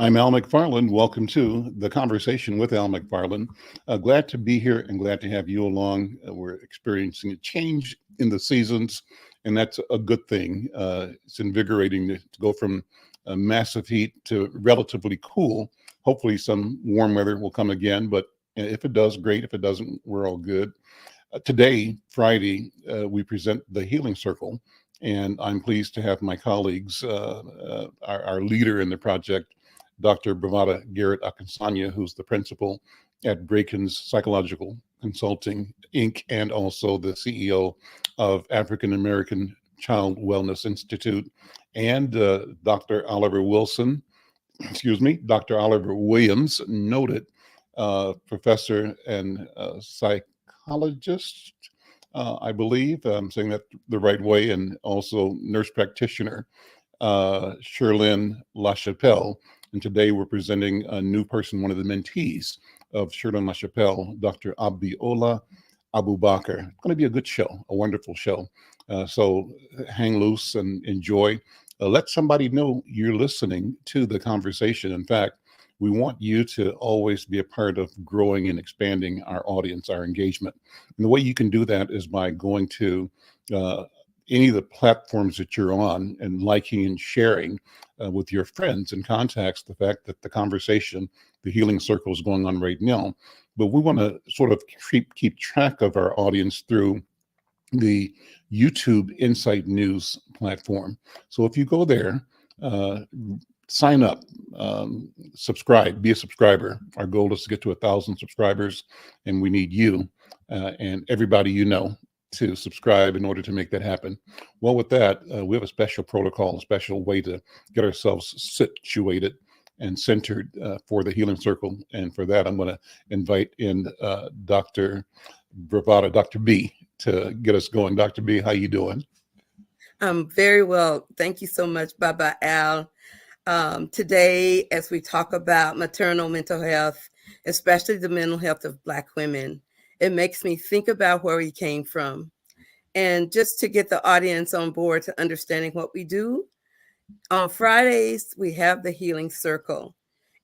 I'm Al McFarlane. Welcome to the Conversation with Al McFarlane. Glad to be here and glad to have you along. We're experiencing a change in the seasons, and that's a good thing. It's invigorating to go from massive heat to relatively cool. Hopefully some warm weather will come again, but if it does, great. If it doesn't, we're all good. Today, Friday, we present the Healing Circle, and I'm pleased to have my colleagues, our leader in the project, Dr. Bravada Garrett Akinsanya, who's the principal at Brakens Psychological Consulting, Inc., and also the CEO of African American Child Wellness Institute, and Dr. Oliver Williams, noted professor and psychologist, I believe I'm saying that the right way, and also nurse practitioner, Shirlynn LaChapelle. And today we're presenting a new person, one of the mentees of Shirlynn LaChapelle, Dr. Abiola Abu-Bakr. It's going to be a good show, a wonderful show. So hang loose and enjoy. Let somebody know you're listening to the conversation. In fact, we want you to always be a part of growing and expanding our audience, our engagement. And the way you can do that is by going to any of the platforms that you're on and liking and sharing with your friends and contacts the fact that the conversation, the Healing Circle, is going on right now. But we want to sort of keep track of our audience through the YouTube Insight News platform. So if you go there, sign up, subscribe, be a subscriber. Our goal is to get to 1,000 subscribers, and we need you and everybody you know to subscribe in order to make that happen. Well, with that, we have a special protocol, a special way to get ourselves situated and centered for the Healing Circle. And for that, I'm going to invite in Dr. Bravada, Dr. B, to get us going. Dr. B, how you doing? I'm very well. Thank you so much, Baba Al. Today, as we talk about maternal mental health, especially the mental health of Black women, it makes me think about where we came from. And just to get the audience on board to understanding what we do, on Fridays, we have the Healing Circle.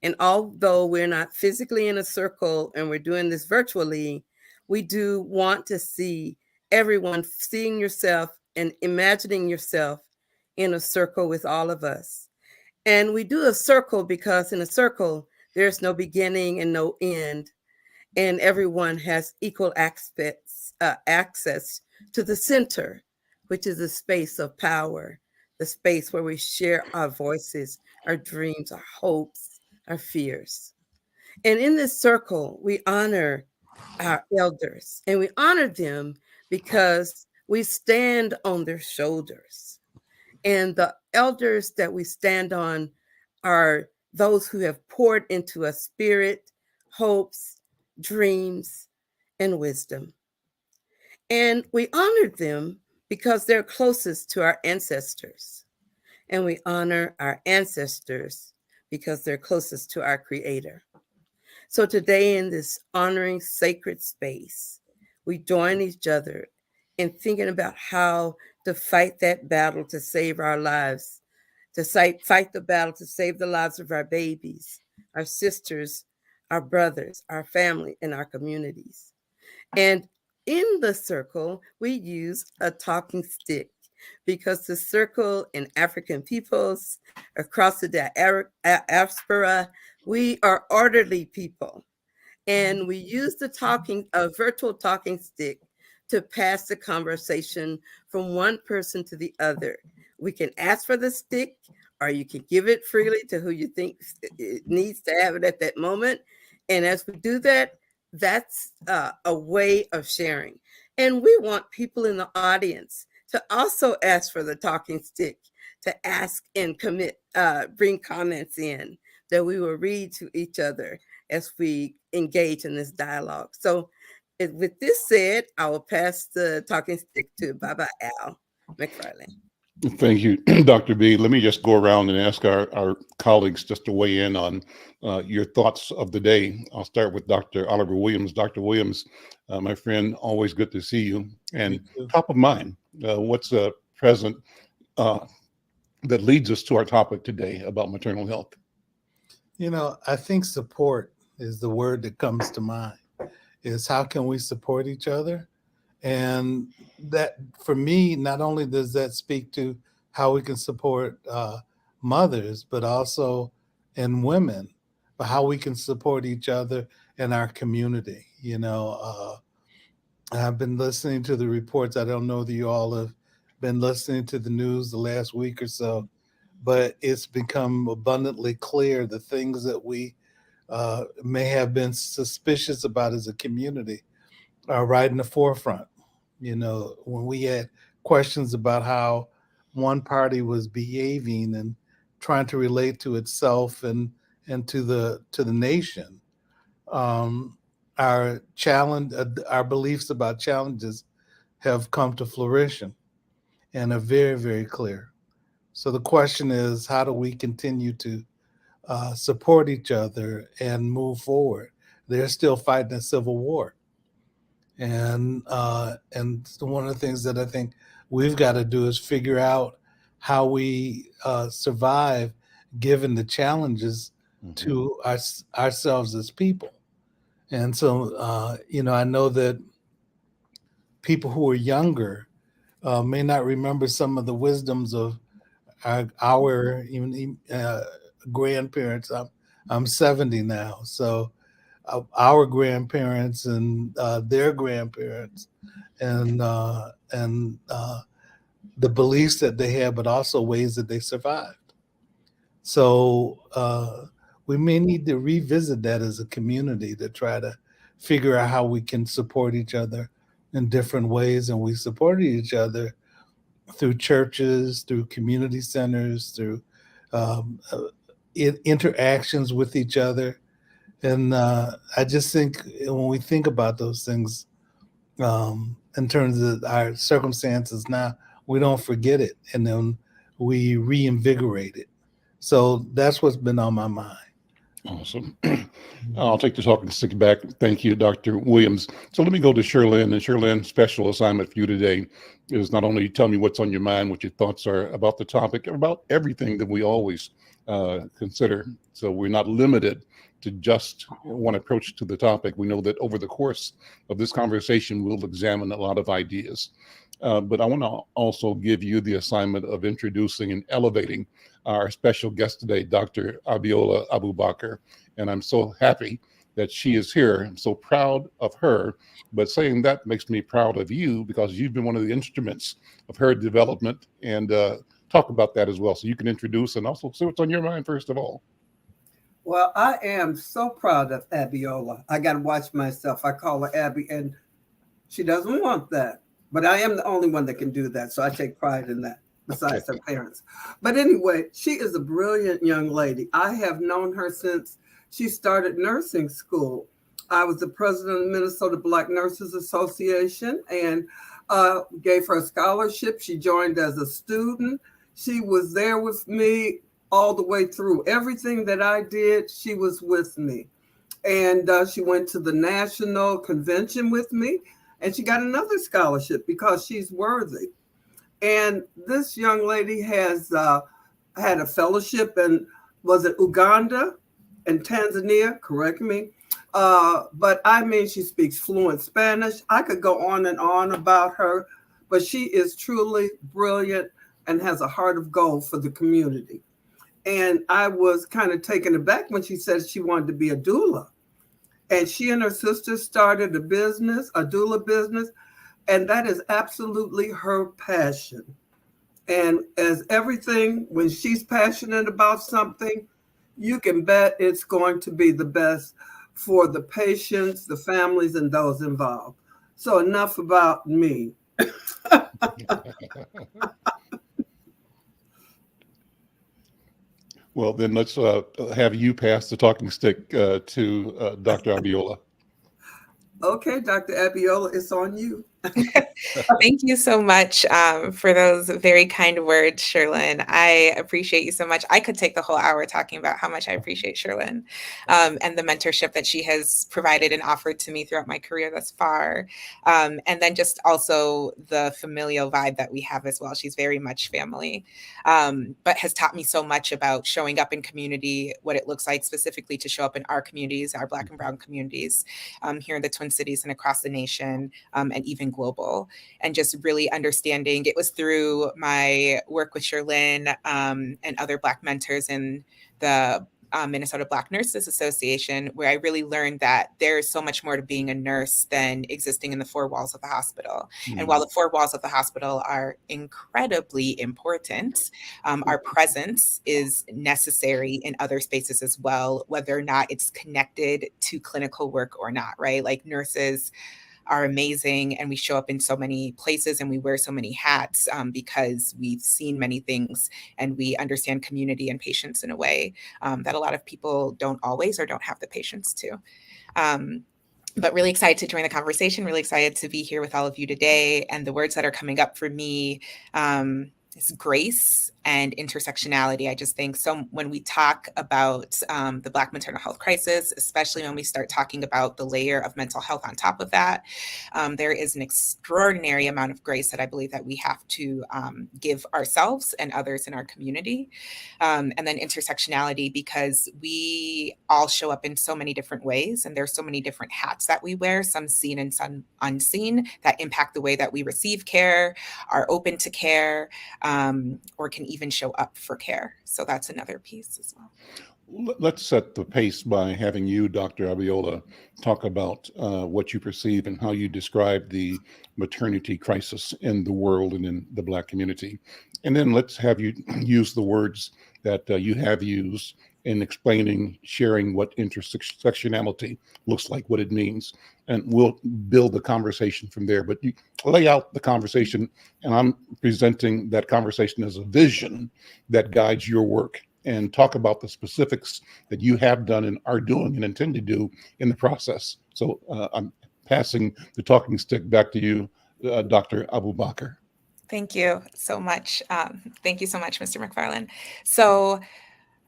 And although we're not physically in a circle and we're doing this virtually, we do want to see everyone seeing yourself and imagining yourself in a circle with all of us. And we do a circle because in a circle, there's no beginning and no end. And everyone has equal access to the center, which is a space of power, the space where we share our voices, our dreams, our hopes, our fears. And in this circle, we honor our elders, and we honor them because we stand on their shoulders. And the elders that we stand on are those who have poured into us spirit, hopes, dreams, and wisdom. And we honor them because they're closest to our ancestors. And we honor our ancestors because they're closest to our Creator. So today, in this honoring sacred space, we join each other in thinking about how to fight that battle to save our lives, to fight the battle to save the lives of our babies, our sisters, our brothers, our family, and our communities. And in the circle, we use a talking stick because the circle in African peoples across the diaspora, we are orderly people. And we use a virtual talking stick to pass the conversation from one person to the other. We can ask for the stick, or you can give it freely to who you think it needs to have it at that moment. And as we do that, that's a way of sharing. And we want people in the audience to also ask for the talking stick, to ask and bring comments in that we will read to each other as we engage in this dialogue. So with this said, I will pass the talking stick to Baba Al McFarlane. Thank you, Dr. B. Let me just go around and ask our colleagues just to weigh in on your thoughts of the day. I'll start with Dr. Oliver Williams. Dr. Williams, my friend, always good to see you. And top of mind, what's present that leads us to our topic today about maternal health? I think support is the word that comes to mind. Is how can we support each other? And that, for me, not only does that speak to how we can support mothers, but also in women, but how we can support each other in our community. I've been listening to the reports. I don't know that you all have been listening to the news the last week or so, but it's become abundantly clear the things that we may have been suspicious about as a community are right in the forefront. When we had questions about how one party was behaving and trying to relate to itself and to the nation, um, our beliefs about challenges have come to fruition and are very, very clear. So the question is, how do we continue to support each other and move forward? They're still fighting a civil war, and one of the things that I think we've got to do is figure out how we survive given the challenges to ourselves as people. And so, I know that people who are younger may not remember some of the wisdoms of our even grandparents. I'm 70 now, so our grandparents and their grandparents, and the beliefs that they had, but also ways that they survived. So we may need to revisit that as a community to try to figure out how we can support each other in different ways. And we supported each other through churches, through community centers, through um, uh, interactions with each other. And I just think when we think about those things in terms of our circumstances now, we don't forget it, and then we reinvigorate it. So that's what's been on my mind. Awesome. I'll take the talking stick back. Thank you, Dr. Williams. So let me go to Shirlynn. And Shirlynn, special assignment for you today is not only tell me what's on your mind, what your thoughts are about the topic, about everything that we always consider. So we're not limited to just one approach to the topic. We know that over the course of this conversation, we'll examine a lot of ideas. But I want to also give you the assignment of introducing and elevating our special guest today, Dr. Abiola Abu-Bakr. And I'm so happy that she is here. I'm so proud of her. But saying that makes me proud of you because you've been one of the instruments of her development, and talk about that as well. So you can introduce and also say what's on your mind first of all. Well, I am so proud of Abiola. I got to watch myself. I call her Abby, and she doesn't want that. But I am the only one that can do that. So I take pride in that, besides her parents. But anyway, she is a brilliant young lady. I have known her since she started nursing school. I was the president of the Minnesota Black Nurses Association and gave her a scholarship. She joined as a student. She was there with me all the way through. Everything that I did, she was with me. And she went to the national convention with me, and she got another scholarship because she's worthy. And this young lady has had a fellowship in, was it Uganda and Tanzania? Correct me. But I mean, she speaks fluent Spanish. I could go on and on about her, but she is truly brilliant and has a heart of gold for the community. And I was kind of taken aback when she said she wanted to be a doula. And she and her sister started a business, a doula business, and that is absolutely her passion. And as everything, when she's passionate about something, you can bet it's going to be the best for the patients, the families, and those involved. So enough about me. Well, then let's have you pass the talking stick to Dr. Abiola. Okay, Dr. Abiola, it's on you. Thank you so much for those very kind words, Shirlynn. I appreciate you so much. I could take the whole hour talking about how much I appreciate Shirlynn and the mentorship that she has provided and offered to me throughout my career thus far. And then just also the familial vibe that we have as well. She's very much family, but has taught me so much about showing up in community, what it looks like specifically to show up in our communities, our Black and Brown communities here in the Twin Cities and across the nation, and even global. And just really understanding, it was through my work with Shirlynn and other Black mentors in the Minnesota Black Nurses Association, where I really learned that there's so much more to being a nurse than existing in the four walls of the hospital. And while the four walls of the hospital are incredibly important, our presence is necessary in other spaces as well, whether or not it's connected to clinical work or not, right? Like nurses are amazing and we show up in so many places and we wear so many hats because we've seen many things and we understand community and patients in a way that a lot of people don't always or don't have the patience to. But really excited to join the conversation, really excited to be here with all of you today. And the words that are coming up for me is grace and intersectionality. I just think so when we talk about the Black maternal health crisis, especially when we start talking about the layer of mental health on top of that, there is an extraordinary amount of grace that I believe that we have to give ourselves and others in our community. And then intersectionality, because we all show up in so many different ways and there's so many different hats that we wear, some seen and some unseen, that impact the way that we receive care, are open to care, or can even show up for care. So that's another piece as well. Let's set the pace by having you, Dr. Abiola, talk about what you perceive and how you describe the maternity crisis in the world and in the Black community. And then let's have you use the words that you have used in explaining, sharing what intersectionality looks like, what it means. And we'll build the conversation from there. But you lay out the conversation, and I'm presenting that conversation as a vision that guides your work, and talk about the specifics that you have done and are doing and intend to do in the process. So I'm passing the talking stick back to you, Dr. Abu-Bakr. Thank you so much. Thank you so much, Mr. McFarlane. So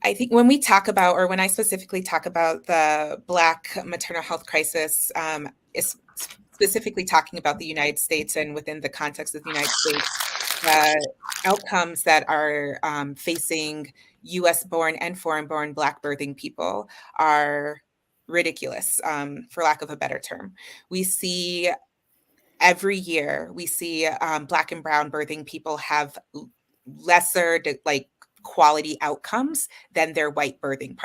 I think when we talk about, or when I specifically talk about the Black maternal health crisis, is specifically talking about the United States and within the context of the United States, outcomes that are facing US-born and foreign-born Black birthing people are ridiculous, for lack of a better term. We see every year, we see Black and Brown birthing people have lesser quality outcomes than their white birthing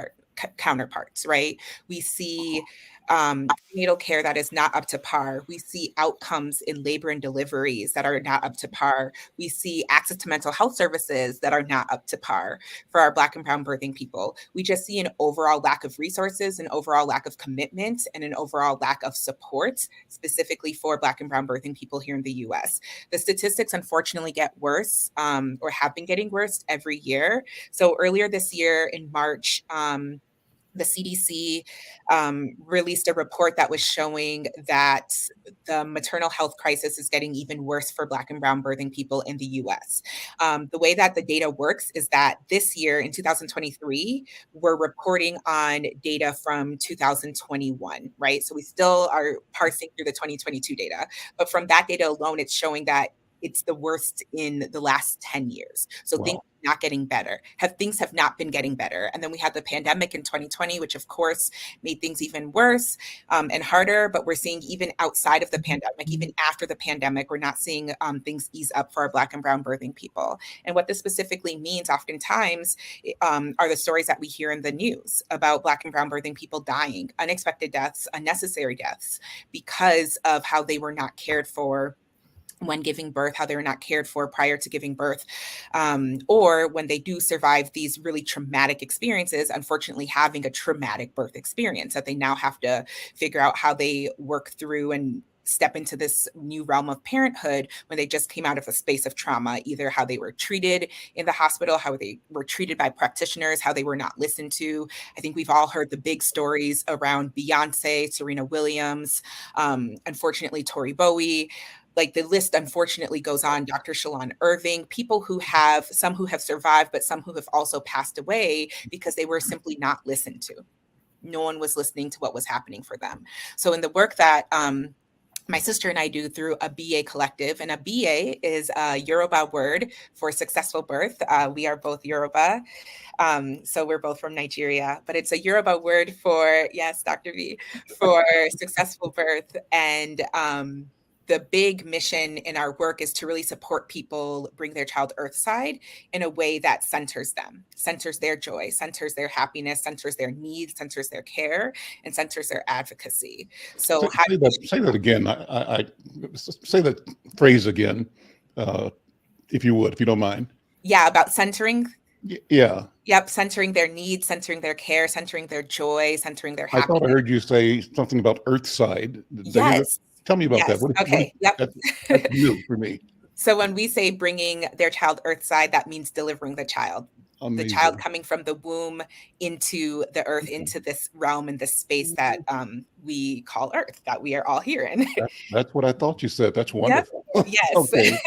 counterparts, right? We see prenatal care that is not up to par. We see outcomes in labor and deliveries that are not up to par. We see access to mental health services that are not up to par for our Black and Brown birthing people. We just see an overall lack of resources, an overall lack of commitment, and an overall lack of support specifically for Black and Brown birthing people here in the US. The statistics unfortunately get worse, or have been getting worse every year. So earlier this year in March, the CDC released a report that was showing that the maternal health crisis is getting even worse for Black and Brown birthing people in the US. The way that the data works is that this year in 2023, we're reporting on data from 2021, right? So we still are parsing through the 2022 data, but from that data alone, it's showing that it's the worst in the last 10 years. So Wow. things are not getting better. Things have not been getting better. And then we had the pandemic in 2020, which of course made things even worse and harder. But we're seeing even outside of the pandemic, even after the pandemic, we're not seeing things ease up for our Black and Brown birthing people. And what this specifically means oftentimes are the stories that we hear in the news about Black and Brown birthing people dying, unexpected deaths, unnecessary deaths, because of how they were not cared for when giving birth, how they were not cared for prior to giving birth, or when they do survive these really traumatic experiences, unfortunately having a traumatic birth experience that they now have to figure out how they work through and step into this new realm of parenthood when they just came out of a space of trauma, either how they were treated in the hospital, how they were treated by practitioners, how they were not listened to. I think we've all heard the big stories around Beyonce, Serena Williams, unfortunately, Tori Bowie. like the list unfortunately goes on. Dr. Shalon Irving, people who have, some who have survived, but some who have also passed away because they were simply not listened to. No one was listening to what was happening for them. So in the work that my sister and I do through ABÍYÉ Collective, and ABÍYÉ is a Yoruba word for successful birth. We are both Yoruba, so we're both from Nigeria, but it's a Yoruba word for, yes, Dr. V, for successful birth. And the big mission in our work is to really support people bring their child earthside in a way that centers them, centers their joy, centers their happiness, centers their needs, centers their care, and centers their advocacy. So say that again. I say that phrase again, if you would, if you don't mind. Yeah, about centering. Yeah. Yep, centering their needs, centering their care, centering their joy, centering their happiness. I thought I heard you say something about earthside. Yes. Tell me about that. Okay. Yep. That's new for me. So when we say bringing their child earthside, that means delivering the child. Amazing. The child coming from the womb into the earth, into this realm and this space that we call Earth, that we are all here in. That's what I thought you said. That's wonderful. Yep. Yes. Okay.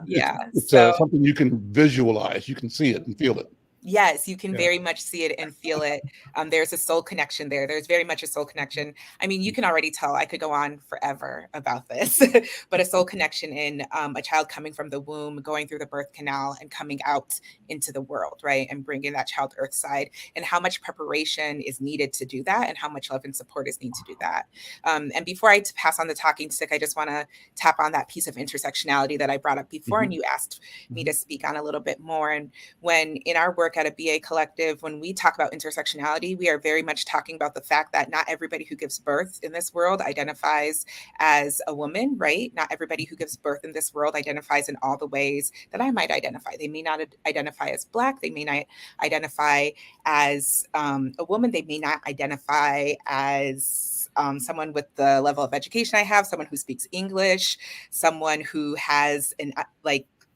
Yeah. It's something you can visualize. You can see it and feel it. Yes, you can very much see it and feel it. There's a soul connection there. There's very much a soul connection. I mean, you can already tell. I could go on forever about this, but a soul connection in a child coming from the womb, going through the birth canal and coming out into the world, right? And bringing that child earthside, and how much preparation is needed to do that, and how much love and support is needed to do that. And before I pass on the talking stick, I just want to tap on that piece of intersectionality that I brought up before, and you asked me to speak on a little bit more. And when in our work at ABÍYÉ Collective, when we talk about intersectionality, we are very much talking about the fact that not everybody who gives birth in this world identifies as a woman, right? Not everybody who gives birth in this world identifies in all the ways that I might identify. They may not identify as Black. They may not identify as a woman. They may not identify as someone with the level of education I have, someone who speaks English, someone who has an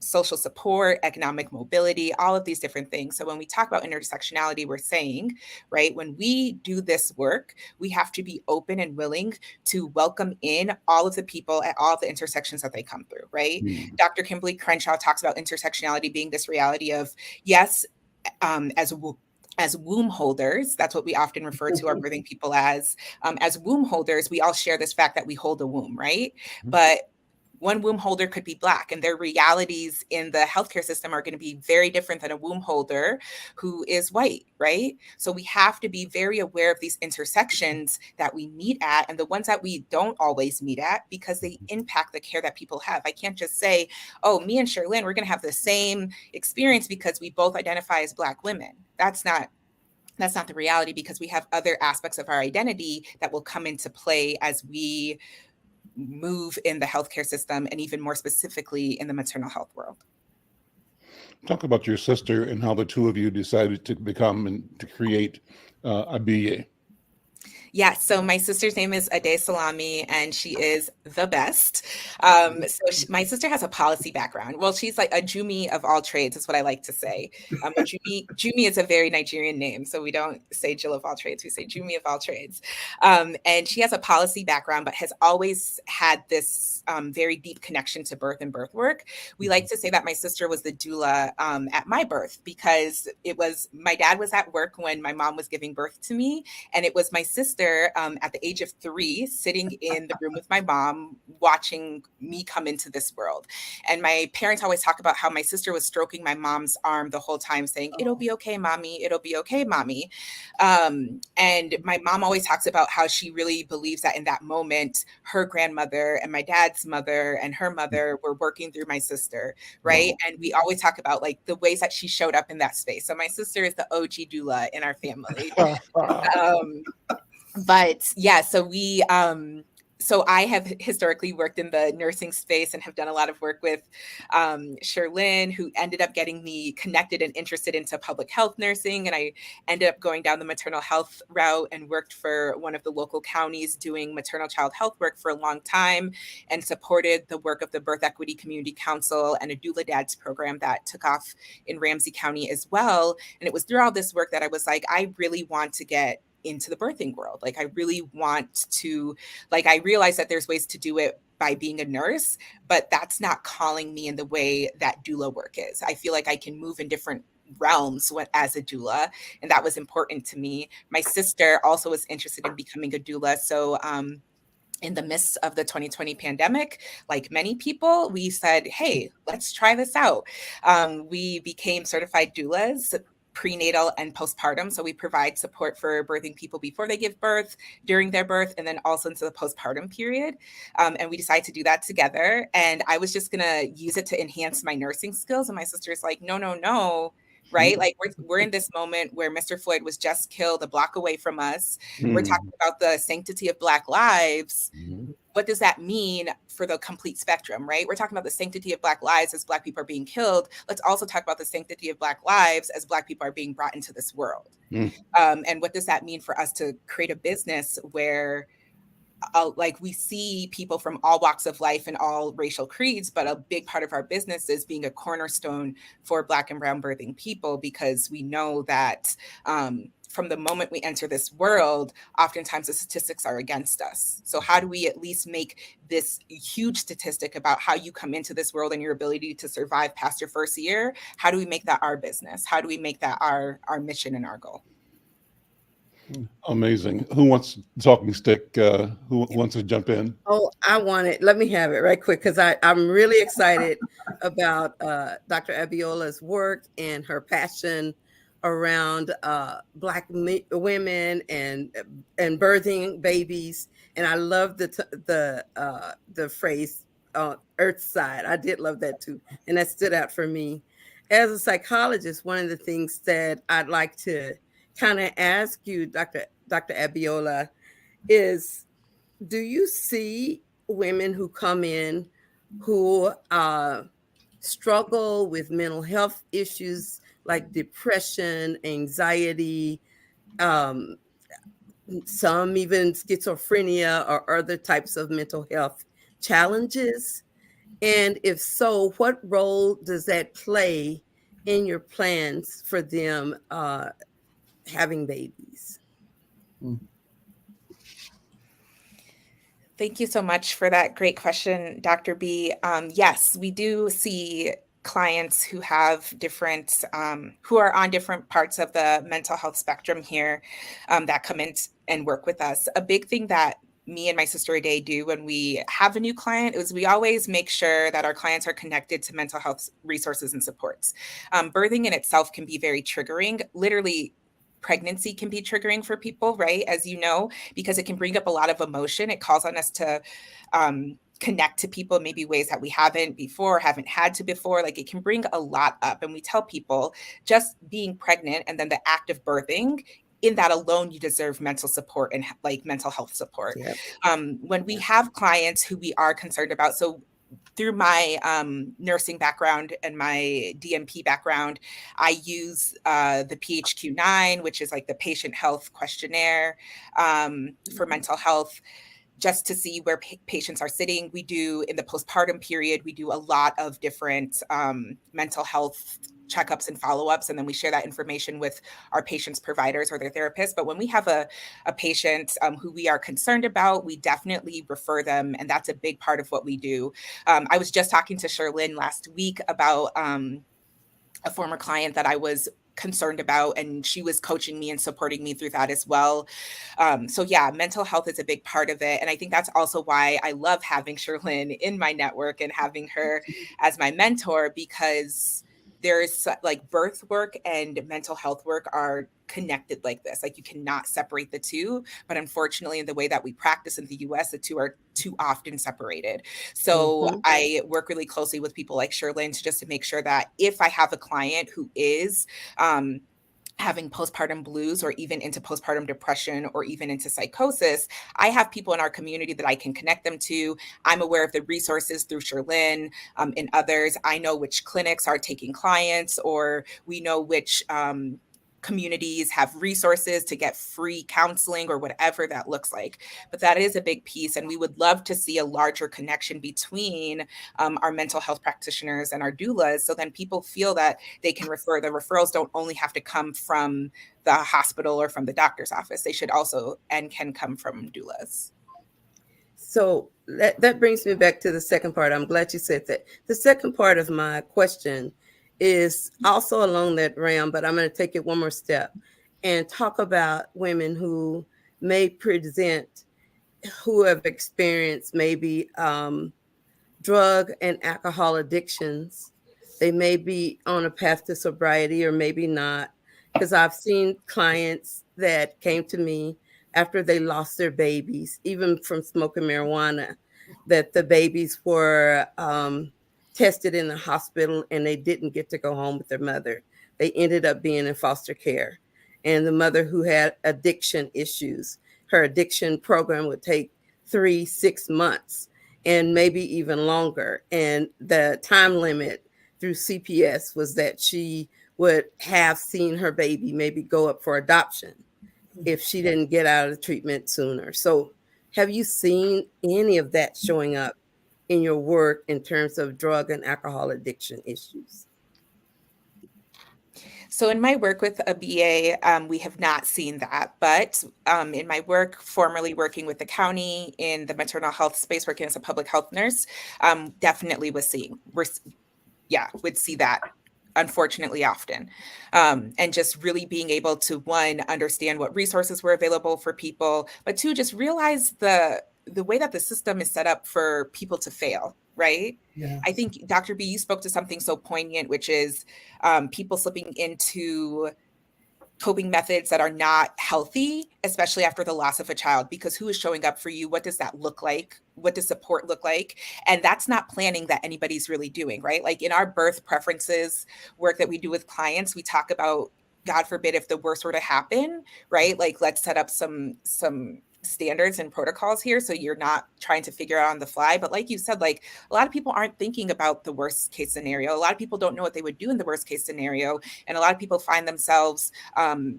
social support, economic mobility, all of these different things. So when we talk about intersectionality, we're saying, right, when we do this work, we have to be open and willing to welcome in all of the people at all the intersections that they come through, right? Dr. Kimberly Crenshaw talks about intersectionality being this reality of, yes, as womb holders, that's what we often refer to our birthing people as womb holders, we all share this fact that we hold a womb, right? But one womb holder could be Black, and their realities in the healthcare system are going to be very different than a womb holder who is white, right? So we have to be very aware of these intersections that we meet at, and the ones that we don't always meet at, because they impact the care that people have. I can't just say, oh, me and Shirlynn, we're going to have the same experience because we both identify as Black women. That's not the reality, because we have other aspects of our identity that will come into play as we move in the healthcare system, and even more specifically in the maternal health world. Talk about your sister and how the two of you decided to become and to create ABÍYÉ. Yeah, so my sister's name is Ade Salami, and she is the best. My sister has a policy background. Well, she's like a Jumi of all trades, is what I like to say. Jumi is a very Nigerian name, so we don't say Jill of all trades, we say Jumi of all trades. And she has a policy background, but has always had this very deep connection to birth and birth work. We like to say that my sister was the doula at my birth, because my dad was at work when my mom was giving birth to me, and it was my sister at the age of 3 sitting in the room with my mom watching me come into this world. And my parents always talk about how my sister was stroking my mom's arm the whole time saying, "It'll be okay, mommy. It'll be okay, mommy." And my mom always talks about how she really believes that in that moment, her grandmother and my dad's mother and her mother were working through my sister, right? Wow. And we always talk about like the ways that she showed up in that space. So my sister is the OG doula in our family. But yeah, so I have historically worked in the nursing space and have done a lot of work with Shirlynn, who ended up getting me connected and interested into public health nursing. And I ended up going down the maternal health route and worked for one of the local counties doing maternal child health work for a long time, and supported the work of the Birth Equity Community Council and a Doula Dads program that took off in Ramsey County as well. And it was through all this work that I was like, I really want to get into the birthing world. Like, I really want to, like, I realize that there's ways to do it by being a nurse, but that's not calling me in the way that doula work is. I feel like I can move in different realms as a doula, and that was important to me. My sister also was interested in becoming a doula. So in the midst of the 2020 pandemic, like many people, we said, hey, let's try this out. We became certified doulas, prenatal and postpartum. So we provide support for birthing people before they give birth, during their birth, and then also into the postpartum period. And we decided to do that together. And I was just gonna use it to enhance my nursing skills. And my sister's like, no, right? Like, we're in this moment where Mr. Floyd was just killed a block away from us. We're talking about the sanctity of Black lives. What does that mean for the complete spectrum, right? We're talking about the sanctity of Black lives as Black people are being killed. Let's also talk about the sanctity of Black lives as Black people are being brought into this world. And what does that mean for us to create a business where like, we see people from all walks of life and all racial creeds, but a big part of our business is being a cornerstone for Black and brown birthing people, because we know that from the moment we enter this world, oftentimes the statistics are against us. So how do we at least make this huge statistic about how you come into this world and your ability to survive past your first year? How do we make that our business? How do we make that our mission and our goal? Amazing. Who wants talking stick? Who wants to jump in? Oh, I want it. Let me have it right quick, because I'm really excited about Dr. Abiola's work and her passion around Black women and birthing babies. And I love the phrase "Earth side." I did love that too, and that stood out for me. As a psychologist, one of the things that I'd like to kind of ask you, Dr. Abiola, is, do you see women who come in who struggle with mental health issues like depression, anxiety, some even schizophrenia or other types of mental health challenges? And if so, what role does that play in your plans for them having babies? Thank you so much for that great question, Dr. B. Yes, we do see clients who have different, who are on different parts of the mental health spectrum here that come in and work with us. A big thing that me and my sister Ade do when we have a new client is we always make sure that our clients are connected to mental health resources and supports. Birthing in itself can be very triggering. Literally, pregnancy can be triggering for people, right? As you know, because it can bring up a lot of emotion. It calls on us to connect to people, maybe ways that we haven't had to before. Like, it can bring a lot up. And we tell people just being pregnant and then the act of birthing, in that alone, you deserve mental support and like mental health support. Yep. When we have clients who we are concerned about, so through my nursing background and my DMP background, I use the PHQ-9, which is like the patient health questionnaire for mental health, just to see where patients are sitting. We do, in the postpartum period, we do a lot of different mental health checkups and follow-ups, and then we share that information with our patients' providers or their therapists. But when we have a patient who we are concerned about, we definitely refer them, and that's a big part of what we do. I was just talking to Shirlynn last week about a former client that I was concerned about, and she was coaching me and supporting me through that as well. So yeah, mental health is a big part of it. And I think that's also why I love having Shirlynn in my network and having her as my mentor, because there's like birth work and mental health work are connected like this. Like, you cannot separate the two, but unfortunately in the way that we practice in the US, the two are too often separated. So I work really closely with people like Shirlynn just to make sure that if I have a client who is having postpartum blues or even into postpartum depression or even into psychosis, I have people in our community that I can connect them to. I'm aware of the resources through Shirlynn and others. I know which clinics are taking clients, or we know which communities have resources to get free counseling or whatever that looks like. But that is a big piece. And we would love to see a larger connection between our mental health practitioners and our doulas. So then people feel that they can refer. The referrals don't only have to come from the hospital or from the doctor's office. They should also and can come from doulas. So that brings me back to the second part. I'm glad you said that. The second part of my question is also along that realm, but I'm going to take it one more step and talk about women who may present, who have experienced maybe drug and alcohol addictions. They may be on a path to sobriety or maybe not, because I've seen clients that came to me after they lost their babies, even from smoking marijuana, that the babies were tested in the hospital and they didn't get to go home with their mother. They ended up being in foster care. And the mother who had addiction issues, her addiction program would take 3-6 months and maybe even longer. And the time limit through CPS was that she would have seen her baby maybe go up for adoption if she didn't get out of the treatment sooner. So have you seen any of that showing up in your work in terms of drug and alcohol addiction issues? So in my work with ABIYÉ, we have not seen that, but in my work, formerly working with the county in the maternal health space, working as a public health nurse, definitely would see that, unfortunately, often. And just really being able to, one, understand what resources were available for people, but two, just realize the way that the system is set up for people to fail, right? Yes. I think, Dr. B, you spoke to something so poignant, which is people slipping into coping methods that are not healthy, especially after the loss of a child, because who is showing up for you? What does that look like? What does support look like? And that's not planning that anybody's really doing, right? Like in our birth preferences work that we do with clients, we talk about, God forbid, if the worst were to happen, right? Like let's set up some standards and protocols here so you're not trying to figure out on the fly. But like you said, like a lot of people aren't thinking about the worst case scenario. A lot of people don't know what they would do in the worst case scenario. And a lot of people find themselves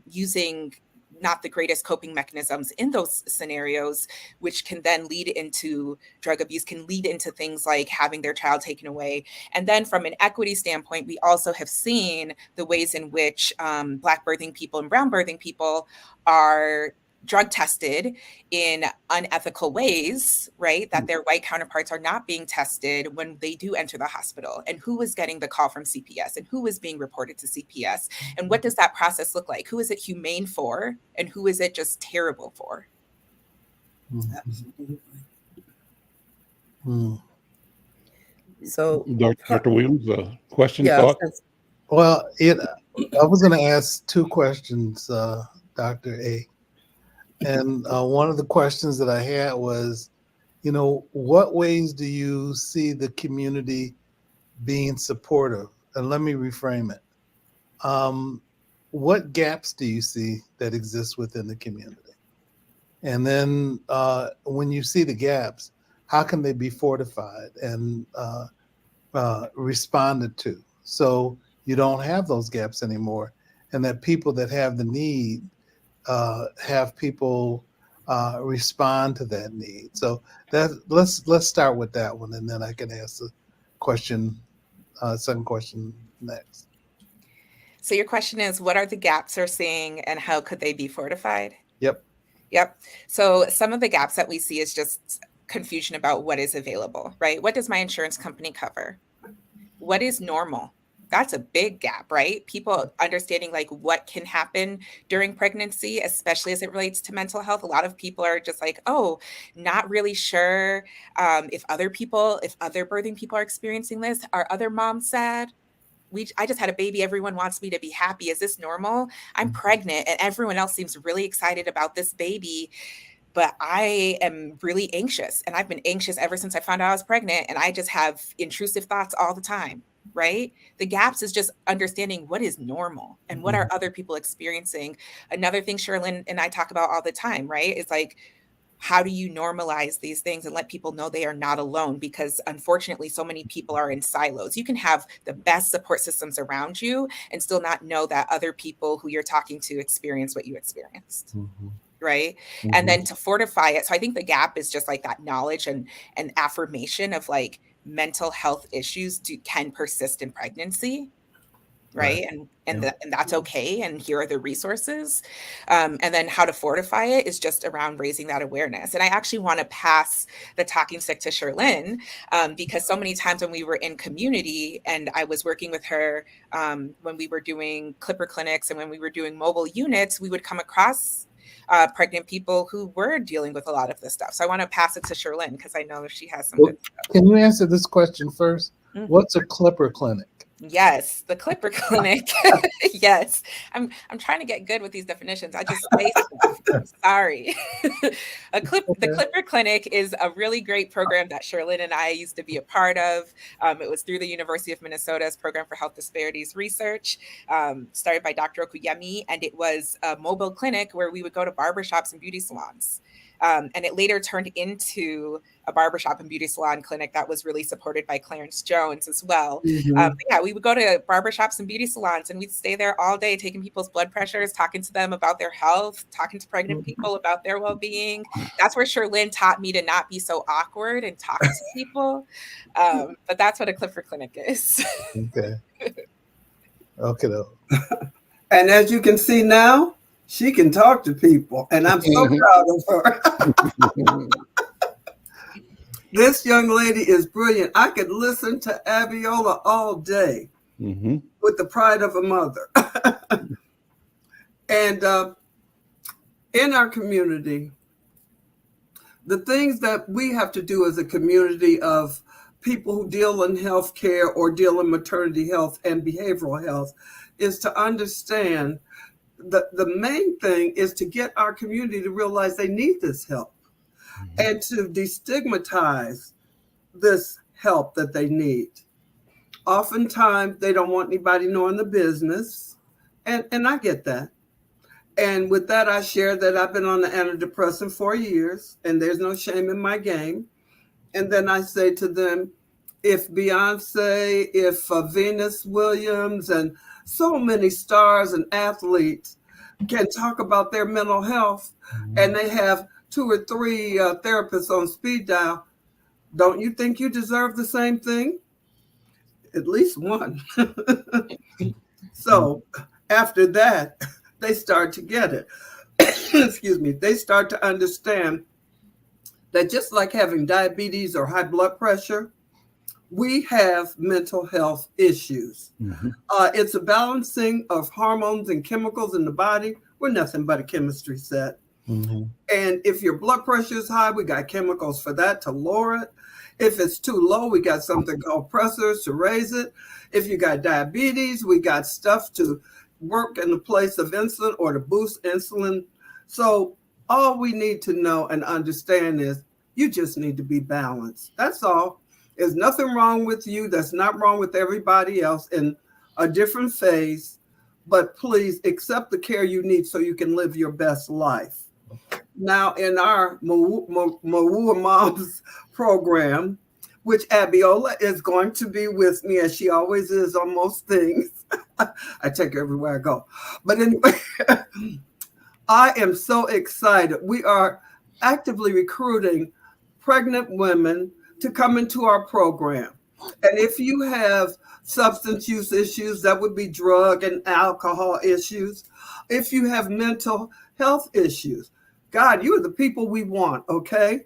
using not the greatest coping mechanisms in those scenarios, which can then lead into drug abuse, can lead into things like having their child taken away. And then from an equity standpoint, we also have seen the ways in which Black birthing people and brown birthing people are drug tested in unethical ways, right? That their white counterparts are not being tested when they do enter the hospital, and who is getting the call from CPS and who is being reported to CPS. And what does that process look like? Who is it humane for? And who is it just terrible for? Absolutely. So Dr. Williams, question, yeah, thought? Well, I was going to ask two questions, Dr. A. And one of the questions that I had was, what ways do you see the community being supportive? And let me reframe it. What gaps do you see that exist within the community? And then when you see the gaps, how can they be fortified and responded to so you don't have those gaps anymore, and that people that have the need have people respond to that need? So let's start with that one, and then I can ask the second question next. So your question is, what are the gaps we're seeing and how could they be fortified? Yep. So some of the gaps that we see is just confusion about what is available, right? What does my insurance company cover? What is normal? That's a big gap, right? People understanding like what can happen during pregnancy, especially as it relates to mental health. A lot of people are just like, oh, not really sure if other birthing people are experiencing this. Are other moms sad? I just had a baby. Everyone wants me to be happy. Is this normal? I'm pregnant and everyone else seems really excited about this baby, but I am really anxious. And I've been anxious ever since I found out I was pregnant. And I just have intrusive thoughts all the time, right? The gaps is just understanding what is normal and what are other people experiencing. Another thing Shirlynn and I talk about all the time, right? Is like, how do you normalize these things and let people know they are not alone? Because unfortunately, so many people are in silos. You can have the best support systems around you and still not know that other people who you're talking to experience what you experienced. Right. And then to fortify it. So I think the gap is just like that knowledge and affirmation of like mental health issues can persist in pregnancy. Right. And that's okay. And here are the resources. And then how to fortify it is just around raising that awareness. And I actually want to pass the talking stick to Shirlynn, because so many times when we were in community and I was working with her, when we were doing Clipper clinics and when we were doing mobile units, we would come across pregnant people who were dealing with a lot of this stuff. So I want to pass it to Shirlynn because I know she has some good stuff. Can you answer this question first? What's a Clipper clinic? Yes, the Clipper clinic. Yes, I'm trying to get good with these definitions. I just say stuff. Sorry. The Clipper clinic is a really great program that Shirlynn and I used to be a part of. It was through the University of Minnesota's Program for Health Disparities Research, started by Dr. Okuyemi, and it was a mobile clinic where we would go to barbershops and beauty salons. And it later turned into a barbershop and beauty salon clinic that was really supported by Clarence Jones as well. Yeah, we would go to barbershops and beauty salons and we'd stay there all day, taking people's blood pressures, talking to them about their health, talking to pregnant people about their well-being. That's where Shirlynn taught me to not be so awkward and talk to people. But that's what a Clipper clinic is. Okay. And as you can see now, she can talk to people, and I'm so proud of her. This young lady is brilliant. I could listen to Abiola all day with the pride of a mother. And in our community, the things that we have to do as a community of people who deal in healthcare or deal in maternity health and behavioral health is to understand the main thing is to get our community to realize they need this help and to destigmatize this help that they need. Oftentimes, they don't want anybody knowing the business, and I get that. And with that, I share that I've been on the antidepressant for years, and there's no shame in my game. And then I say to them, if Beyonce, if Venus Williams, and so many stars and athletes can talk about their mental health, and they have 2 or 3 therapists on speed dial, don't you think you deserve the same thing? At least one. So after that, they start to get it. Excuse me. They start to understand that just like having diabetes or high blood pressure, we have mental health issues. It's a balancing of hormones and chemicals in the body. We're nothing but a chemistry set. And if your blood pressure is high, we got chemicals for that to lower it. If it's too low, we got something called pressors to raise it. If you got diabetes, we got stuff to work in the place of insulin or to boost insulin. So all we need to know and understand is you just need to be balanced. That's all. There's nothing wrong with you. That's not wrong with everybody else in a different phase. But please accept the care you need so you can live your best life. Now, in our Mawua Moms program, which Abiola is going to be with me, as she always is on most things. I take her everywhere I go. But anyway, I am so excited. We are actively recruiting pregnant women to come into our program. And if you have substance use issues, that would be drug and alcohol issues. If you have mental health issues, God, you are the people we want, okay?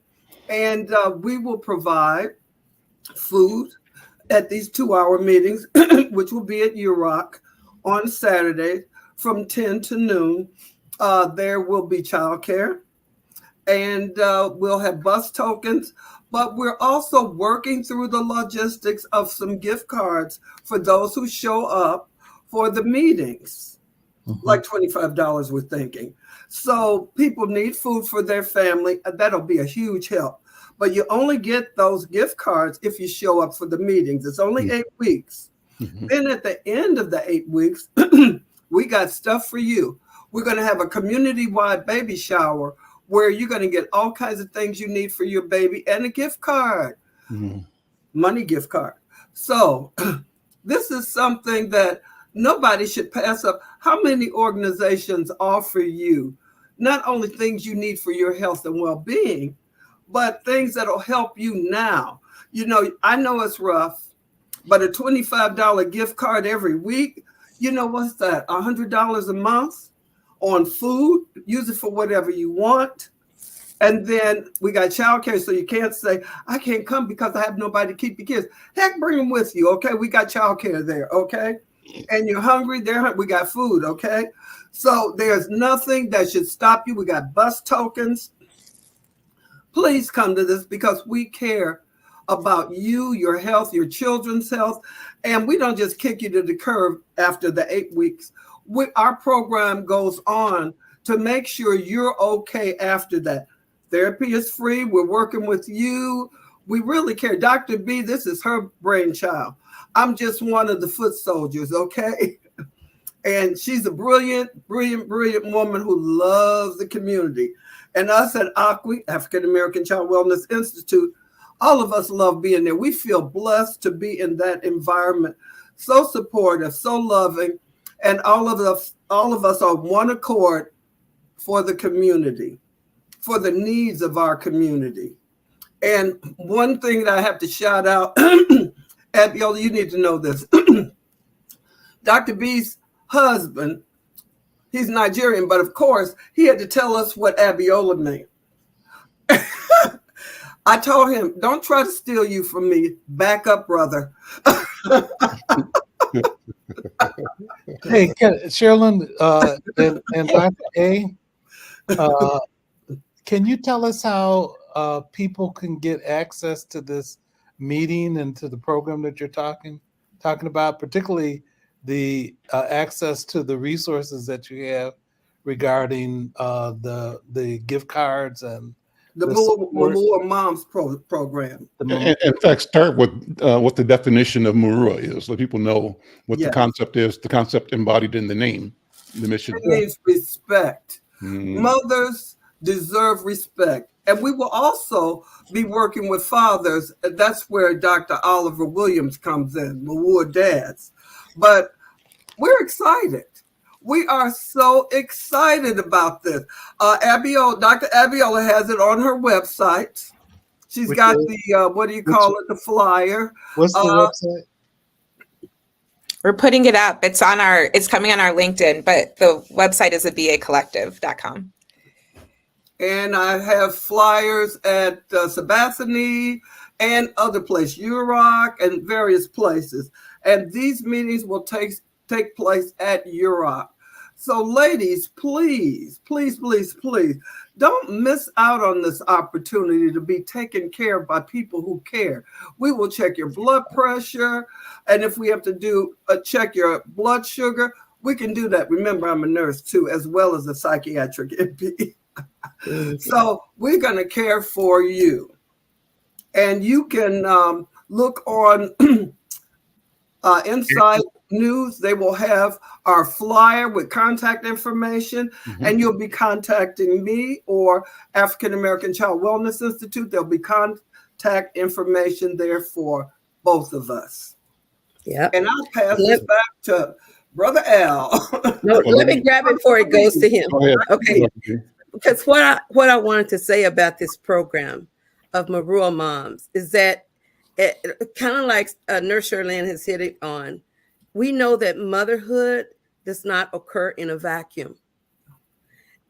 And we will provide food at these 2-hour meetings, which will be at UROC on Saturday from 10 to noon. There will be childcare, and we'll have bus tokens. But we're also working through the logistics of some gift cards for those who show up for the meetings, like $25 we're thinking. So people need food for their family. That'll be a huge help. But you only get those gift cards if you show up for the meetings. It's only 8 weeks. Then at the end of the 8 weeks, we got stuff for you. We're going to have a community-wide baby shower where you're going to get all kinds of things you need for your baby and a gift card, money gift card. So this is something that nobody should pass up. How many organizations offer you not only things you need for your health and well-being, but things that'll help you now? You know, I know it's rough, but a $25 gift card every week, you know, what's that? $100 a month on food. Use it for whatever you want. And then we got childcare, so you can't say, I can't come because I have nobody to keep the kids. Heck, bring them with you, okay? We got childcare there, okay? And you're hungry, we got food, okay? So there's nothing that should stop you. We got bus tokens. Please come to this because we care about you, your health, your children's health. And we don't just kick you to the curb after the 8 weeks. Our program goes on to make sure you're okay after that. Therapy is free. We're working with you. We really care. Dr. B, this is her brainchild. I'm just one of the foot soldiers, okay? And she's a brilliant woman who loves the community. And us at ACWI, African American Child Wellness Institute, all of us love being there. We feel blessed to be in that environment. So supportive, so loving. And all of us are one accord for the community, for the needs of our community. And one thing that I have to shout out, Abiola, you need to know this. Dr. B's husband, he's Nigerian, but of course, he had to tell us what Abiola meant. I told him, don't try to steal you from me. Back up, brother. Hey, Shirlyn and Dr. A, can you tell us how people can get access to this meeting and to the program that you're talking about, particularly the access to the resources that you have regarding the gift cards and the Marua Moms program. In fact, start with what the definition of Marua is, so people know what the concept is, the concept embodied in the name, the mission. It means respect. Mothers deserve respect. And we will also be working with fathers. That's where Dr. Oliver Williams comes in, Marua dads. But we're excited. We are so excited about this. Dr. Abiola has it on her website. She's got the, what do you call it, the flyer. What's the website? We're putting it up. It's coming on our LinkedIn, but the website is ABIYÈCollective.com. And I have flyers at Sabathani and other places, UROC and various places. And these meetings will take place at UROC. So ladies, please, please, please, please, don't miss out on this opportunity to be taken care of by people who care. We will check your blood pressure. And if we have to check your blood sugar, we can do that. Remember, I'm a nurse too, as well as a psychiatric MP. So we're going to care for you. And you can look on Inside News. They will have our flyer with contact information, and you'll be contacting me or African American Child Wellness Institute. There'll be contact information there for both of us. Yeah. And I'll pass this back to Brother Al. No, let me grab it before it goes to him. Okay. Because what I wanted to say about this program of Marua Moms is that it kind of like Nurse Shirlynn has hit it on. We know that motherhood does not occur in a vacuum.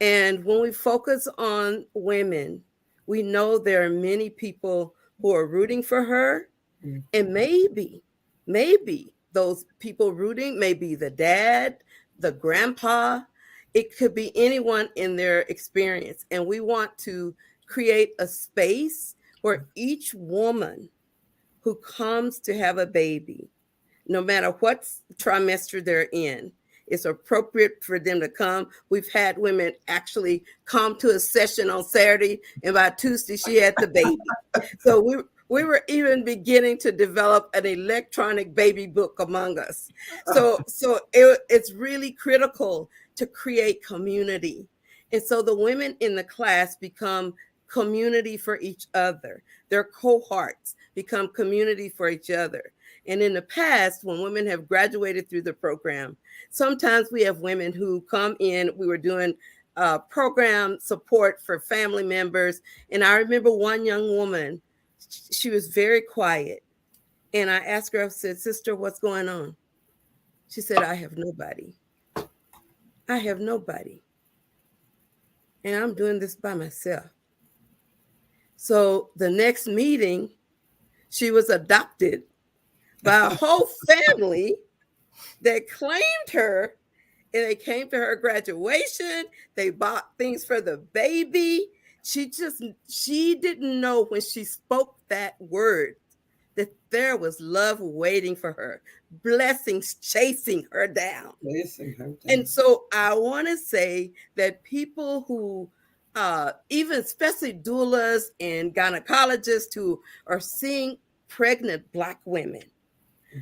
And when we focus on women, we know there are many people who are rooting for her. And maybe those people rooting may be the dad, the grandpa. It could be anyone in their experience. And we want to create a space where each woman who comes to have a baby, no matter what trimester they're in, it's appropriate for them to come. We've had women actually come to a session on Saturday, and by Tuesday she had the baby. So we were even beginning to develop an electronic baby book among us. So it's really critical to create community. And so the women in the class become community for each other. Their cohorts become community for each other. And in the past, when women have graduated through the program, sometimes we have women who come in. We were doing program support for family members. And I remember one young woman, she was very quiet. And I asked her, I said, "Sister, what's going on?" She said, "I have nobody. I have nobody. And I'm doing this by myself." So the next meeting, she was adopted by a whole family that claimed her, and they came to her graduation. They bought things for the baby. She didn't know when she spoke that word that there was love waiting for her, blessings chasing her down. And so I want to say that people who, even especially doulas and gynecologists who are seeing pregnant Black women,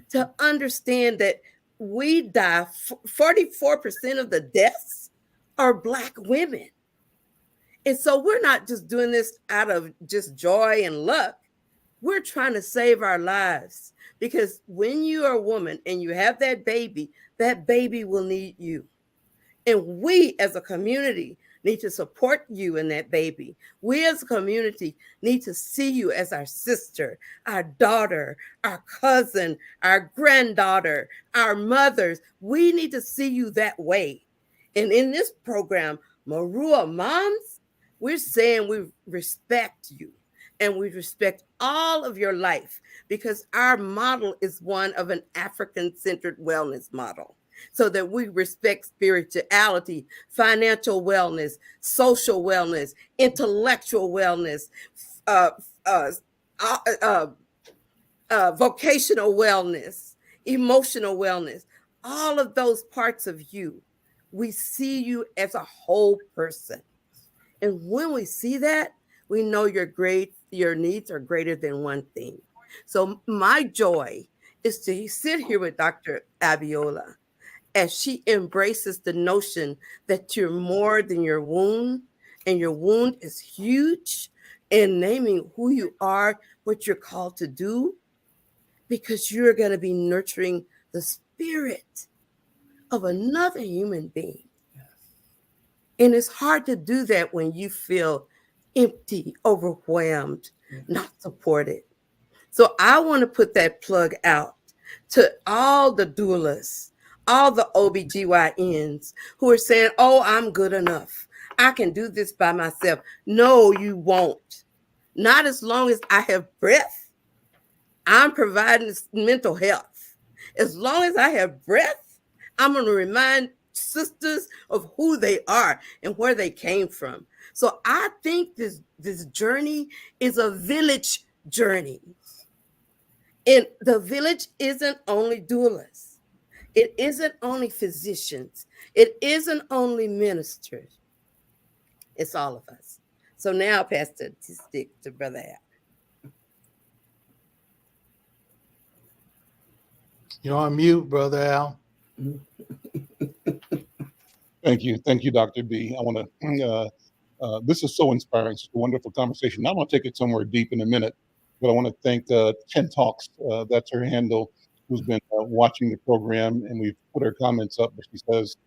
to understand that we die, 44% of the deaths are Black women. And so we're not just doing this out of just joy and luck. We're trying to save our lives, because when you are a woman and you have that baby will need you. And we as a community need to support you and that baby. We as a community need to see you as our sister, our daughter, our cousin, our granddaughter, our mothers. We need to see you that way. And in this program, Marua Moms, we're saying we respect you. And we respect all of your life, because our model is one of an African-centered wellness model, so that we respect spirituality, financial wellness, social wellness, intellectual wellness, vocational wellness, emotional wellness, all of those parts of you. We see you as a whole person. And when we see that, we know your needs are greater than one thing. So my joy is to sit here with Dr. Abiola as she embraces the notion that you're more than your wound, and your wound is huge, and naming who you are, what you're called to do, because you're going to be nurturing the spirit of another human being. And it's hard to do that when you feel empty, overwhelmed, not supported. So I want to put that plug out to all the doulas, all the OBGYNs who are saying, "Oh, I'm good enough. I can do this by myself." No, you won't. Not as long as I have breath. I'm providing mental health. As long as I have breath, I'm going to remind sisters of who they are and where they came from. So I think this journey is a village journey. And the village isn't only doulas. It isn't only physicians. It isn't only ministers. It's all of us. So now I'll pass the stick to Brother Al. You're on mute, Brother Al. Thank you, Dr. B. I want to. This is so inspiring. It's a wonderful conversation. I want to take it somewhere deep in a minute, but I want to thank 10 Talks. That's her handle, who's been watching the program, and we've put her comments up. But she says,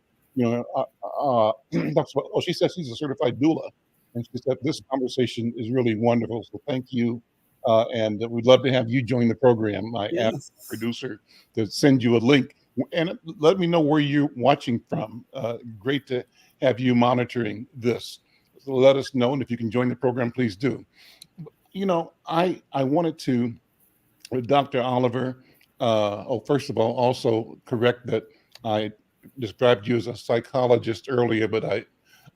she says she's a certified doula, and she said this conversation is really wonderful. So thank you, and we'd love to have you join the program. I asked the producer to send you a link. And let me know where you're watching from. Great to have you monitoring this. So let us know, and if you can join the program, please do. I wanted to, Dr. Oliver, first of all, also correct that I described you as a psychologist earlier, but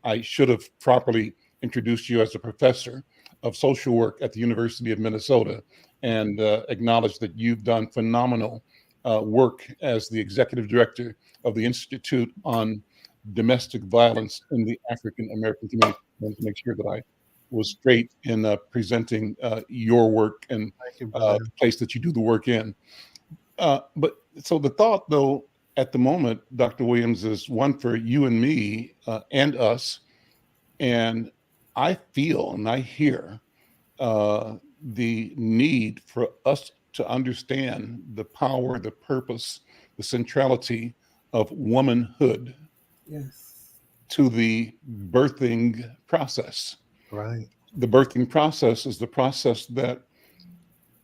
I should have properly introduced you as a professor of social work at the University of Minnesota, and acknowledged that you've done phenomenal work as the executive director of the Institute on Domestic Violence in the African American Community. I wanted to make sure that I was straight in presenting your work and the place that you do the work in. But so the thought, though, at the moment, Dr. Williams, is one for you and me and us. And I feel and I hear the need for us to understand the power, the purpose, the centrality of womanhood Yes. to the birthing process. Right. The birthing process is the process that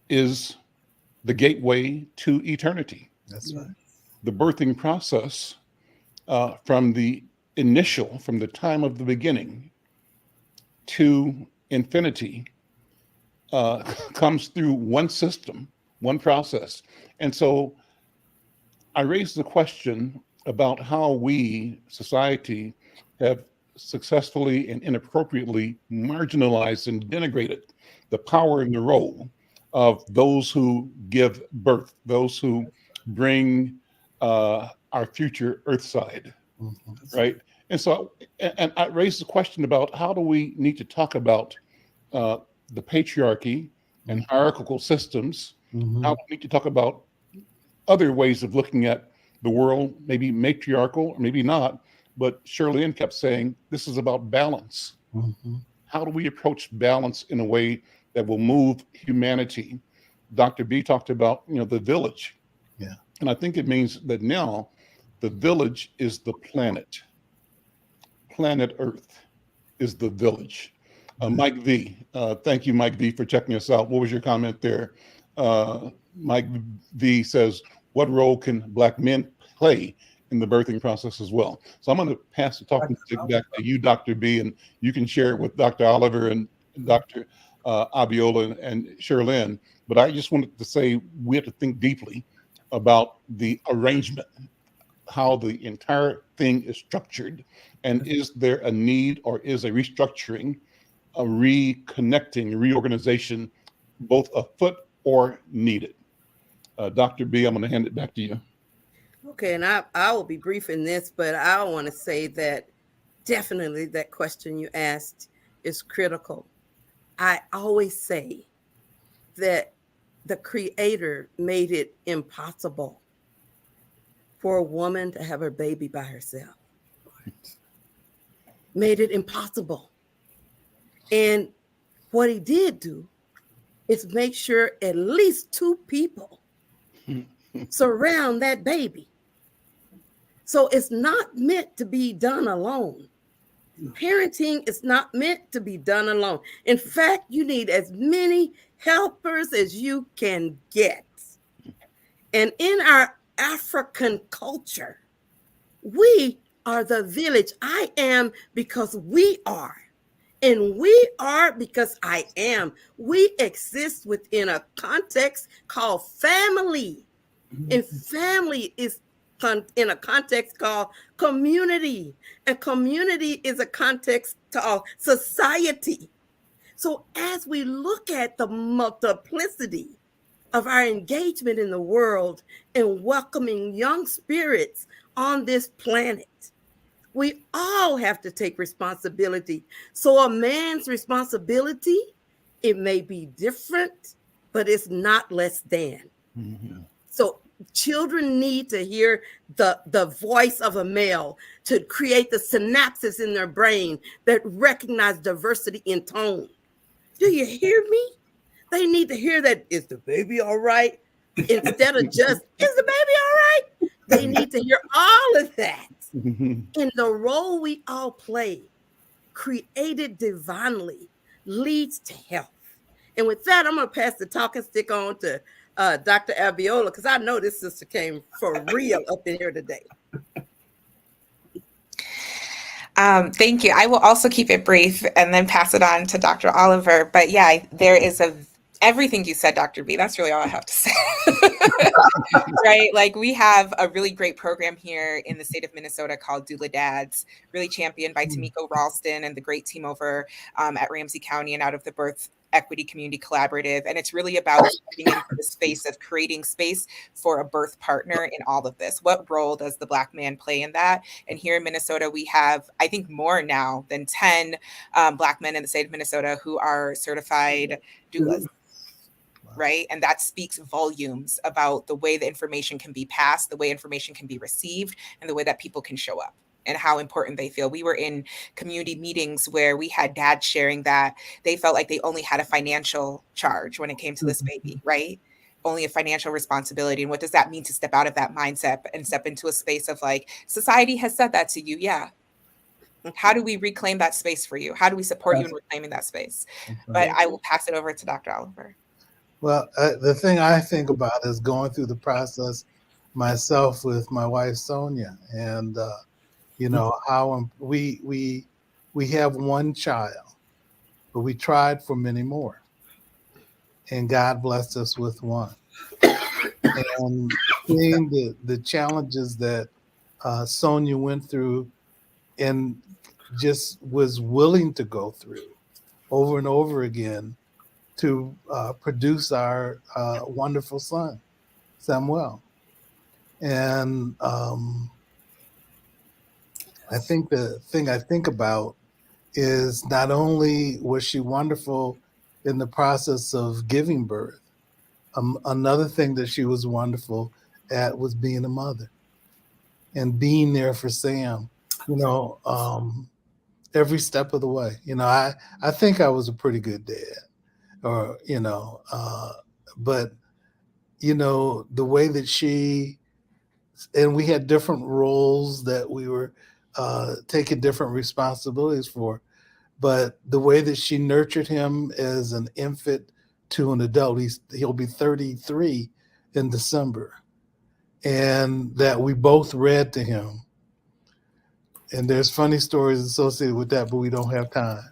is the gateway to eternity. That's right. The birthing process from the time of the beginning to infinity comes through one system, one process. And so I raised the question about how we, society, have successfully and inappropriately marginalized and denigrated the power and the role of those who give birth, those who bring our future earthside, right? And so, and I raised the question about how do we need to talk about the patriarchy and hierarchical systems? How do we need to talk about other ways of looking at the world, maybe matriarchal or maybe not? But Shirlynn kept saying, this is about balance. How do we approach balance in a way that will move humanity? Dr. B talked about, the village. Yeah. And I think it means that now the village is the planet. Planet Earth is the village. Mike V, thank you, Mike V, for checking us out. What was your comment there? Mike V says, what role can Black men play in the birthing process as well? So I'm going to pass the talking stick back to you, Dr. B, and you can share it with Dr. Oliver and Dr. Abiola and Shirlynn. But I just wanted to say we have to think deeply about the arrangement, how the entire thing is structured, and is there a need or is a restructuring, a reconnecting, reorganization, both afoot or needed? Dr. B, I'm going to hand it back to you. Okay, and I will be brief in this, but I want to say that definitely that question you asked is critical. I always say that the Creator made it impossible for a woman to have her baby by herself. Made it impossible. And what he did do is make sure at least two people surround that baby. So it's not meant to be done alone. Parenting is not meant to be done alone. In fact, you need as many helpers as you can get. And in our African culture, we are the village. I am because we are. And we are because I am. We exist within a context called family. And family is in a context called community. And community is a context called society. So as we look at the multiplicity of our engagement in the world and welcoming young spirits on this planet, we all have to take responsibility. So a man's responsibility, it may be different, but it's not less than. So children need to hear the voice of a male to create the synapses in their brain that recognize diversity in tone. Do you hear me? They need to hear that, is the baby all right? Instead of just, is the baby all right? They need to hear all of that. And the role we all play, created divinely, leads to health. And with that, I'm going to pass the talking stick on to Dr. Abiola, because I know this sister came for real up in here today. Thank you. I will also keep it brief and then pass it on to Dr. Oliver. But yeah, there is everything you said, Dr. B, that's really all I have to say. Right? Like, we have a really great program here in the state of Minnesota called Doula Dads, really championed by Tamiko Ralston and the great team over at Ramsey County and out of the Birth Equity Community Collaborative. And it's really about stepping into the space of creating space for a birth partner in all of this. What role does the Black man play in that? And here in Minnesota, we have, I think, more now than 10 Black men in the state of Minnesota who are certified doulas. Right? And that speaks volumes about the way the information can be passed, the way information can be received, and the way that people can show up. and how important they feel. We were in community meetings where we had dads sharing that they felt like they only had a financial charge when it came to this baby, right? Only a financial responsibility. And what does that mean to step out of that mindset and step into a space of like, society has said that to you. Yeah. How do we reclaim that space for you? How do we support you in reclaiming that space? But I will pass it over to Dr. Oliver. Well, the thing I think about is going through the process myself with my wife, Sonia, and, you know, how we have one child, but we tried for many more, and God blessed us with one. And seeing the challenges that Sonia went through and just was willing to go through over and over again to produce our wonderful son, Samuel. And I think the thing I think about is not only was she wonderful in the process of giving birth, another thing that she was wonderful at was being a mother and being there for Sam, you know, every step of the way. You know, I think I was a pretty good dad, or, you know, but, you know, the way that and we had different roles that we were taking different responsibilities for, but the way that she nurtured him as an infant to an adult, he'll be 33 in December, and that we both read to him. And there's funny stories associated with that, but we don't have time.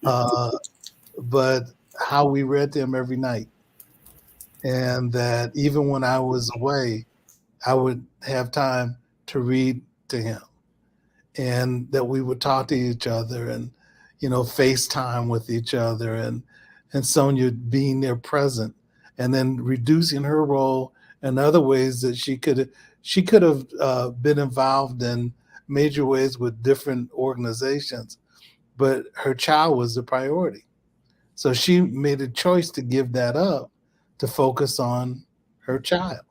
But how we read to him every night, and that even when I was away, I would have time to read to him, and that we would talk to each other and, you know, FaceTime with each other, and Sonia being there present, and then reducing her role in other ways that she could have been involved in major ways with different organizations, but her child was the priority. So she made a choice to give that up to focus on her child.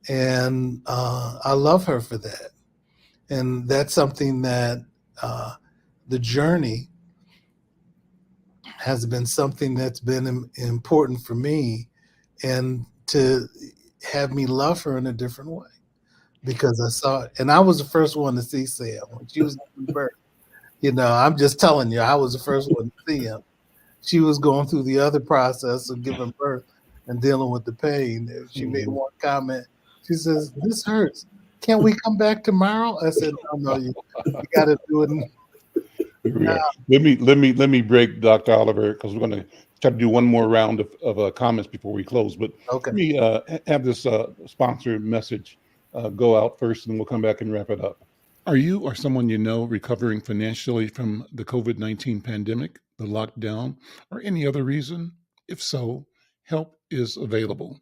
And I love her for that. And that's something that the journey has been something that's been important for me, and to have me love her in a different way, because I saw it. And I was the first one to see Sam when she was giving birth. You know, I'm just telling you, I was the first one to see him. She was going through the other process of giving birth and dealing with the pain. She made one comment. She says, "This hurts. Can't we come back tomorrow?" I said, "No, you got to do it." Let me break Dr. Oliver, because we're going to try to do one more round of comments before we close. But okay, let me have this sponsor message go out first, and we'll come back and wrap it up. Are you or someone you know recovering financially from the COVID-19 pandemic, the lockdown, or any other reason? If so, help is available.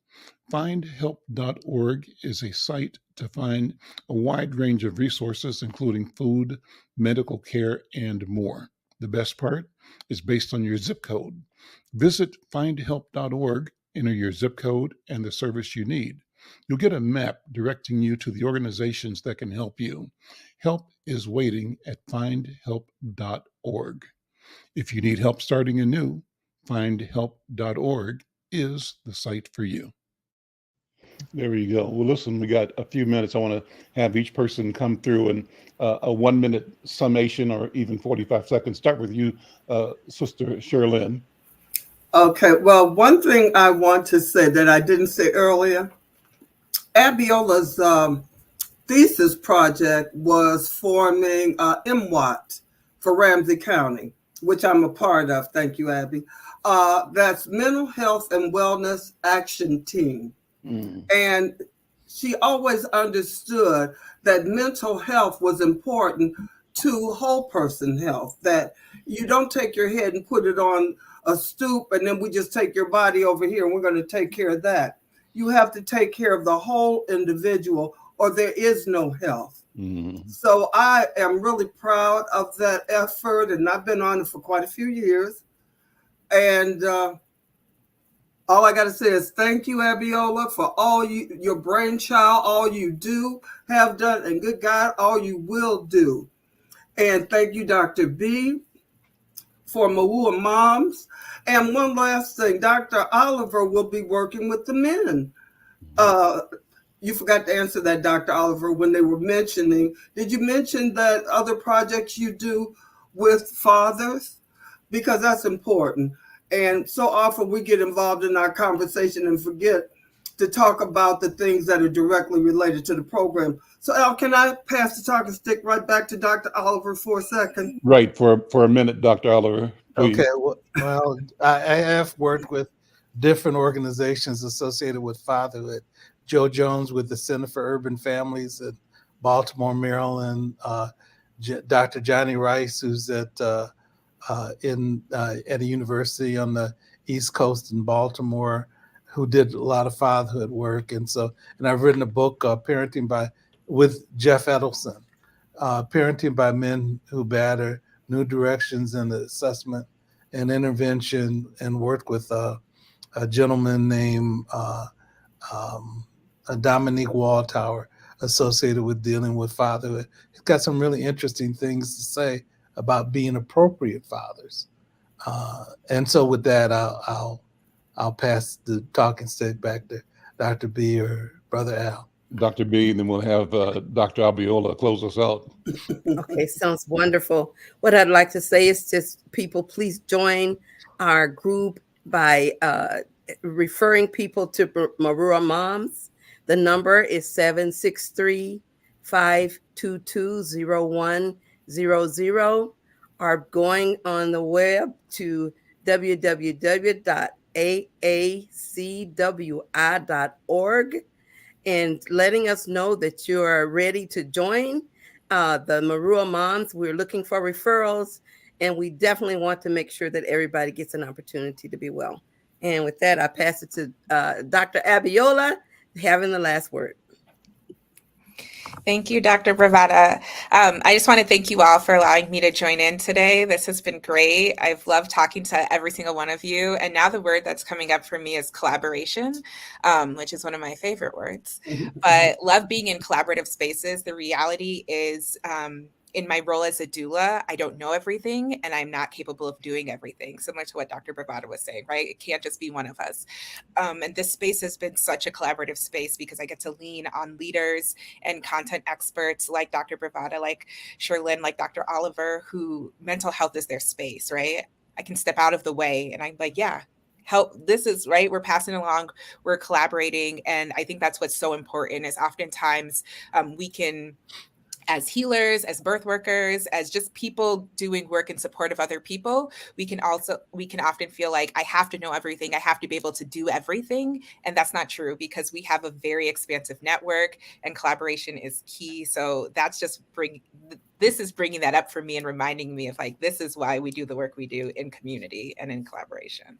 Findhelp.org is a site to find a wide range of resources, including food, medical care, and more. The best part is based on your zip code. Visit findhelp.org, enter your zip code and the service you need. You'll get a map directing you to the organizations that can help you. Help is waiting at findhelp.org. If you need help starting anew, findhelp.org is the site for you. There you go. Well, listen, we got a few minutes. I want to have each person come through and a 1 minute summation, or even 45 seconds. Start with you, Sister Shirlynn. Okay. Well, one thing I want to say that I didn't say earlier, Abiola's thesis project was forming MWAT for Ramsey County, which I'm a part of. Thank you, Abby. That's Mental Health and Wellness Action Team. And she always understood that mental health was important to whole person health, that you don't take your head and put it on a stoop and then we just take your body over here and we're going to take care of that. You have to take care of the whole individual, or there is no health. So I am really proud of that effort, and I've been on it for quite a few years. And All I got to say is thank you, Abiola, for all your brainchild, all you do, have done, and good God, all you will do. And thank you, Dr. B, for Mawua Moms. And one last thing, Dr. Oliver will be working with the men. You forgot to answer that, Dr. Oliver, when they were mentioning. Did you mention that other projects you do with fathers? Because that's important. And so often we get involved in our conversation and forget to talk about the things that are directly related to the program. So, Al, can I pass the talking stick right back to Dr. Oliver for a second? Right, for a minute, Dr. Oliver, please. Okay, well, I have worked with different organizations associated with fatherhood. Joe Jones with the Center for Urban Families in Baltimore, Maryland. Dr. Johnny Rice, who's at a university on the East Coast in Baltimore, who did a lot of fatherhood work. And I've written a book, Parenting with Jeff Edelson, Parenting by Men Who Batter, New Directions in the Assessment and Intervention, and worked with a gentleman named Dominique Waldtower, associated with dealing with fatherhood. He's got some really interesting things to say about being appropriate fathers. And so with that, I'll pass the talking stick back to Dr. B or Brother Al. Dr. B, and then we'll have Dr. Abiola close us out. Okay, sounds wonderful. What I'd like to say is just people, please join our group by referring people to Mawua Moms. The number is 763-522-0100, or going on the web to www.aacwi.org and letting us know that you are ready to join the Mawua Moms. We're looking for referrals, and we definitely want to make sure that everybody gets an opportunity to be well. And with that, I pass it to Dr. Abiola, having the last word. Thank you, Dr. Bravada. I just want to thank you all for allowing me to join in today. This has been great. I've loved talking to every single one of you. And now the word that's coming up for me is collaboration, which is one of my favorite words. But love being in collaborative spaces. The reality is, in my role as a doula, I don't know everything and I'm not capable of doing everything, similar to what Dr. Bravada was saying, right? It can't just be one of us. And this space has been such a collaborative space because I get to lean on leaders and content experts like Dr. Bravada, like Shirlynn, like Dr. Oliver, who mental health is their space, right? I can step out of the way and I'm like, yeah, help. This is right. We're passing along, we're collaborating. And I think that's what's so important is oftentimes we can, as healers, as birth workers, as just people doing work in support of other people, we can often feel like I have to know everything. I have to be able to do everything. And that's not true because we have a very expansive network and collaboration is key. So that's just this is bringing that up for me and reminding me of like, this is why we do the work we do in community and in collaboration.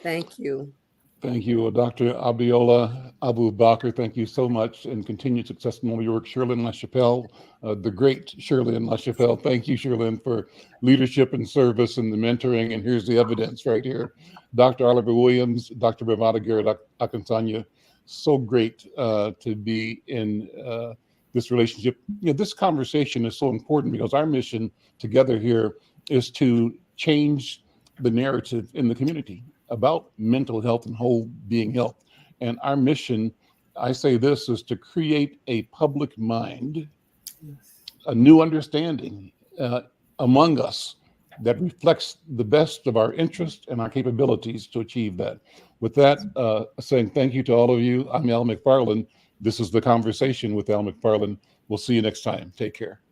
Thank you. Thank you, Dr. Abiola Abu-Bakr. Thank you so much, and continued success in all your work. Shirlynn LaChapelle, the great Shirlynn LaChapelle. Thank you, Shirlynn, for leadership and service and the mentoring. And here's the evidence right here. Dr. Oliver Williams, Dr. Bravada Garrett Akansanya. So great to be in this relationship. You know, this conversation is so important because our mission together here is to change the narrative in the community about mental health and whole being health. And our mission, I say this, is to create a public mind, a new understanding among us that reflects the best of our interests and our capabilities to achieve that. With that, saying thank you to all of you. I'm Al McFarlane. This is The Conversation with Al McFarlane. We'll see you next time. Take care.